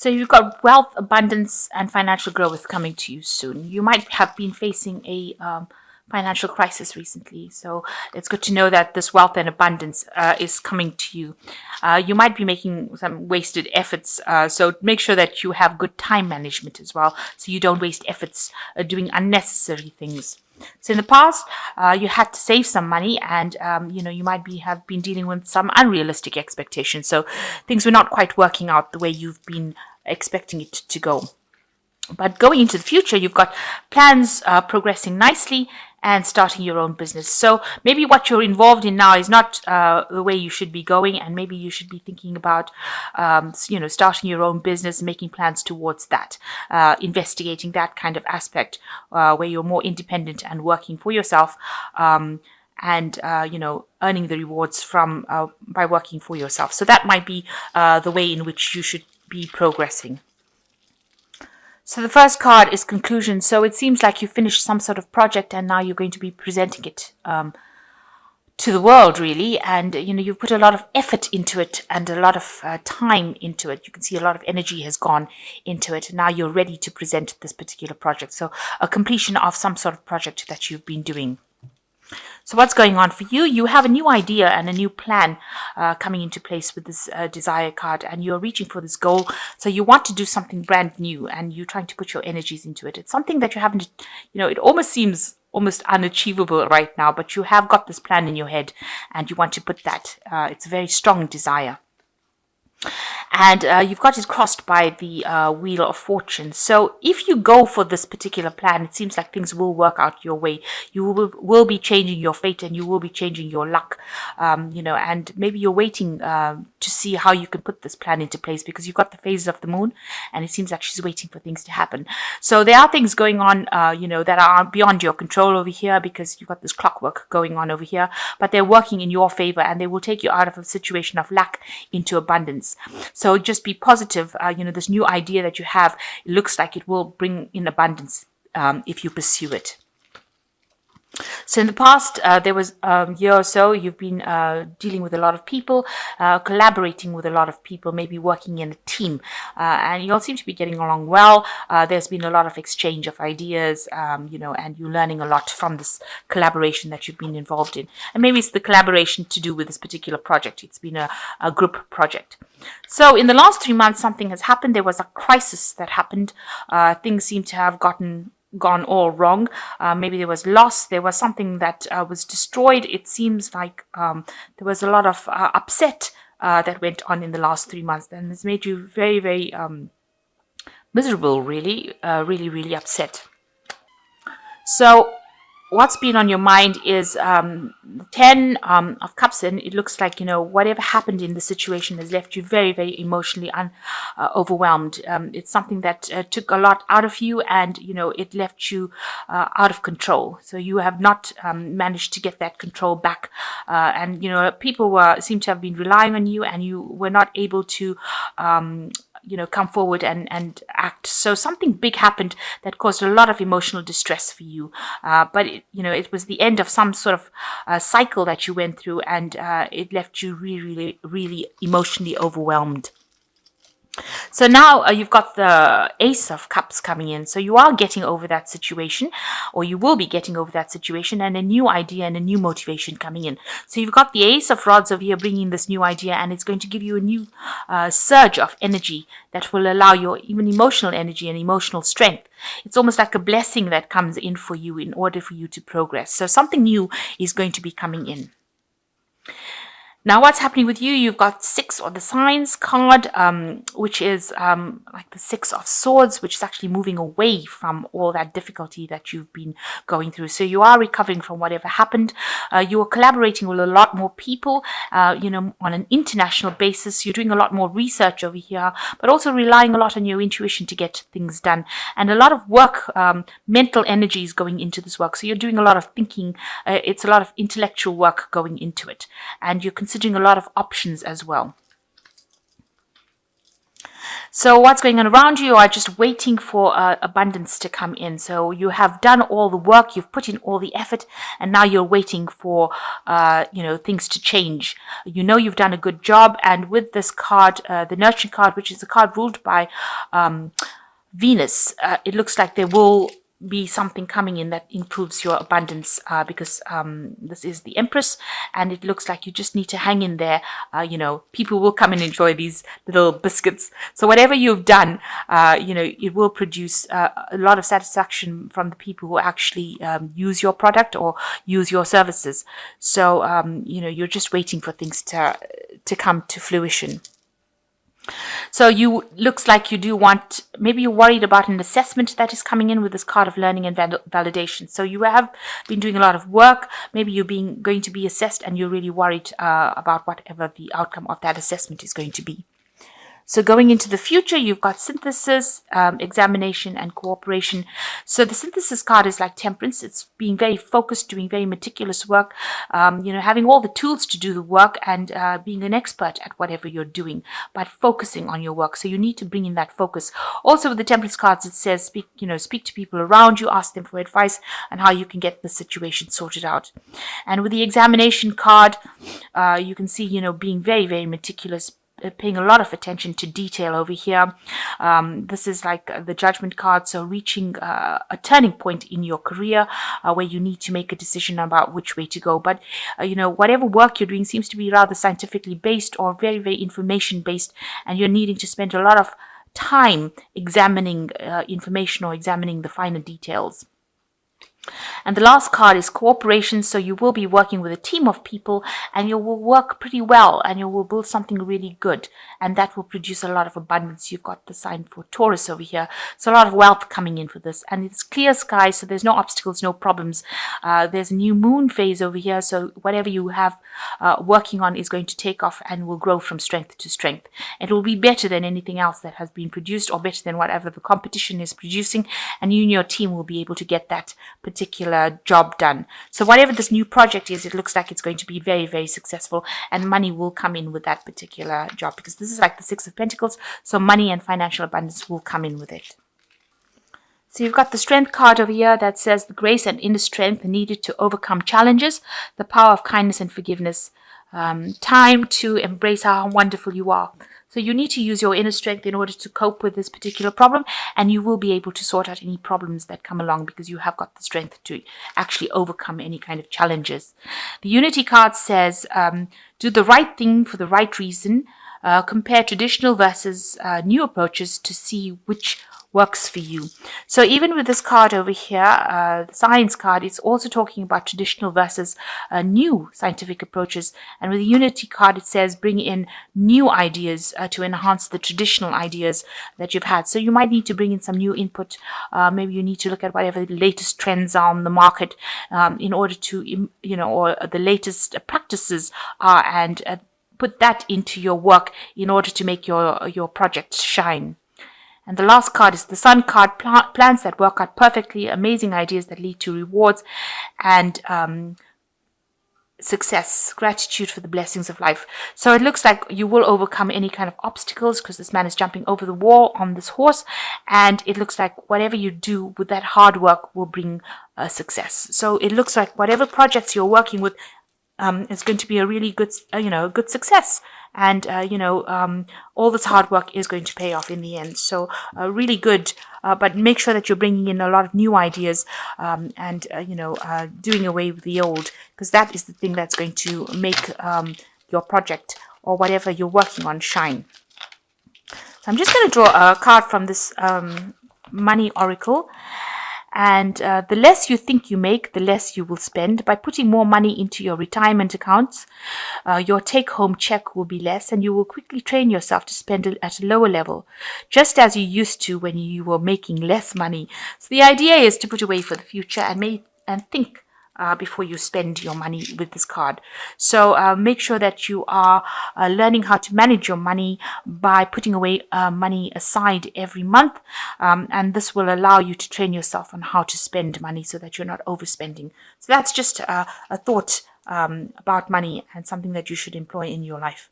So you've got wealth, abundance, and financial growth coming to you soon. You might have been facing a financial crisis recently, so it's good to know that this wealth and abundance is coming to you. You might be making some wasted efforts, so make sure that you have good time management as well, so you don't waste efforts doing unnecessary things. So in the past, you had to save some money, and you might have been dealing with some unrealistic expectations. So things were not quite working out the way you've been expecting it to go. But going into the future, you've got plans progressing nicely and starting your own business. So maybe what you're involved in now is not the way you should be going, and maybe you should be thinking about, starting your own business, making plans towards that, investigating that kind of aspect where you're more independent and working for yourself. Earning the rewards from by working for yourself. So that might be the way in which you should be progressing. So the first card is conclusion. So it seems like you finished some sort of project and now you're going to be presenting it to the world, really. And, you've put a lot of effort into it and a lot of time into it. You can see a lot of energy has gone into it. And now you're ready to present this particular project. So a completion of some sort of project that you've been doing. So what's going on for you? You have a new idea and a new plan coming into place with this desire card, and you're reaching for this goal. So you want to do something brand new and you're trying to put your energies into it. It's something that you haven't, it almost seems almost unachievable right now, but you have got this plan in your head and you want to put that. It's a very strong desire. And you've got it crossed by the Wheel of Fortune. So if you go for this particular plan, it seems like things will work out your way. You will be changing your fate and you will be changing your luck, and maybe you're waiting to see how you can put this plan into place, because you've got the phases of the moon and it seems like she's waiting for things to happen. So there are things going on, that are beyond your control over here, because you've got this clockwork going on over here, but they're working in your favor and they will take you out of a situation of lack into abundance. So just be positive. This new idea that you have, it looks like it will bring in abundance if you pursue it. So in the past, there was a year or so, you've been dealing with a lot of people, collaborating with a lot of people, maybe working in a team, and you all seem to be getting along well. There's been a lot of exchange of ideas, and you're learning a lot from this collaboration that you've been involved in. And maybe it's the collaboration to do with this particular project. It's been a group project. So in the last 3 months, something has happened. There was a crisis that happened. Things seem to have gone all wrong. Maybe there was loss. There was something that was destroyed. It seems like there was a lot of upset that went on in the last 3 months, and it's made you very, very miserable, really, really upset. So what's been on your mind is 10 of Cups, and it looks like, whatever happened in the situation has left you very, very emotionally overwhelmed. It's something that took a lot out of you, and, it left you out of control. So you have not managed to get that control back. And, people seem to have been relying on you, and you were not able to come forward and act. So something big happened that caused a lot of emotional distress for you. But it was the end of some sort of cycle that you went through, and it left you really, really emotionally overwhelmed. So now you've got the Ace of Cups coming in. So you are getting over that situation, or you will be getting over that situation, and a new idea and a new motivation coming in. So you've got the Ace of Rods over here bringing this new idea, and it's going to give you a new surge of energy that will allow your even emotional energy and emotional strength. It's almost like a blessing that comes in for you in order for you to progress. So something new is going to be coming in. Now, what's happening with you? You've got 6 or the Signs card, which is like the 6 of Swords, which is actually moving away from all that difficulty that you've been going through. So you are recovering from whatever happened. You are collaborating with a lot more people, on an international basis. You're doing a lot more research over here, but also relying a lot on your intuition to get things done. And a lot of work, mental energy is going into this work. So you're doing a lot of thinking. It's a lot of intellectual work going into it. And you're considering a lot of options as well. So what's going on around you? You are just waiting for abundance to come in. So you have done all the work, you've put in all the effort, and now you're waiting for things to change. You know you've done a good job, and with this card, the nurturing card, which is a card ruled by Venus, it looks like there will be something coming in that improves your abundance, because this is the Empress, and it looks like you just need to hang in there. People will come and enjoy these little biscuits. So whatever you've done, it will produce a lot of satisfaction from the people who actually use your product or use your services. So you're just waiting for things to come to fruition. So looks like you do want, maybe you're worried about an assessment that is coming in with this card of learning and validation. So you have been doing a lot of work. Maybe you're going to be assessed, and you're really worried about whatever the outcome of that assessment is going to be. So going into the future, you've got synthesis, examination, and cooperation. So the synthesis card is like temperance. It's being very focused, doing very meticulous work, having all the tools to do the work, and being an expert at whatever you're doing, but focusing on your work. So you need to bring in that focus. Also with the temperance cards, it says speak to people around you, ask them for advice on how you can get the situation sorted out. And with the examination card, you can see, being very, very meticulous, paying a lot of attention to detail over here. This is like the judgment card, so reaching a turning point in your career where you need to make a decision about which way to go. But whatever work you're doing seems to be rather scientifically based or very, very information based, and you're needing to spend a lot of time examining information or examining the finer details. And the last card is cooperation. So you will be working with a team of people, and you will work pretty well, and you will build something really good, and that will produce a lot of abundance. You've got the sign for Taurus over here. So a lot of wealth coming in for this, and it's clear sky, so there's no obstacles, no problems. There's a new moon phase over here, so whatever you have working on is going to take off and will grow from strength to strength. It will be better than anything else that has been produced, or better than whatever the competition is producing, and you and your team will be able to get that particular job done. So whatever this new project is, it looks like it's going to be very, very successful, and money will come in with that particular job, because this is like the Six of Pentacles, so money and financial abundance will come in with it. So you've got the strength card over here that says the grace and inner strength needed to overcome challenges, the power of kindness and forgiveness, time to embrace how wonderful you are. So you need to use your inner strength in order to cope with this particular problem, and you will be able to sort out any problems that come along because you have got the strength to actually overcome any kind of challenges. The Unity card says, do the right thing for the right reason, compare traditional versus new approaches to see which works for you. So even with this card over here, the science card, it's also talking about traditional versus new scientific approaches. And with the Unity card, it says bring in new ideas to enhance the traditional ideas that you've had. So you might need to bring in some new input. Maybe you need to look at whatever the latest trends are on the market in order to, or the latest practices are, and put that into your work in order to make your project shine. And the last card is the Sun card, plans that work out perfectly, amazing ideas that lead to rewards and success, gratitude for the blessings of life. So it looks like you will overcome any kind of obstacles because this man is jumping over the wall on this horse, and it looks like whatever you do with that hard work will bring success. So it looks like whatever projects you're working with is going to be a really good, good success. And, all this hard work is going to pay off in the end. So really good, but make sure that you're bringing in a lot of new ideas and doing away with the old, because that is the thing that's going to make your project or whatever you're working on shine. So I'm just going to draw a card from this money oracle. And the less you think you make, the less you will spend. By putting more money into your retirement accounts, your take-home check will be less, and you will quickly train yourself to spend at a lower level, just as you used to when you were making less money. So the idea is to put away for the future and think before you spend your money with this card. So make sure that you are learning how to manage your money by putting away money aside every month. And this will allow you to train yourself on how to spend money so that you're not overspending. So that's just a thought about money and something that you should employ in your life.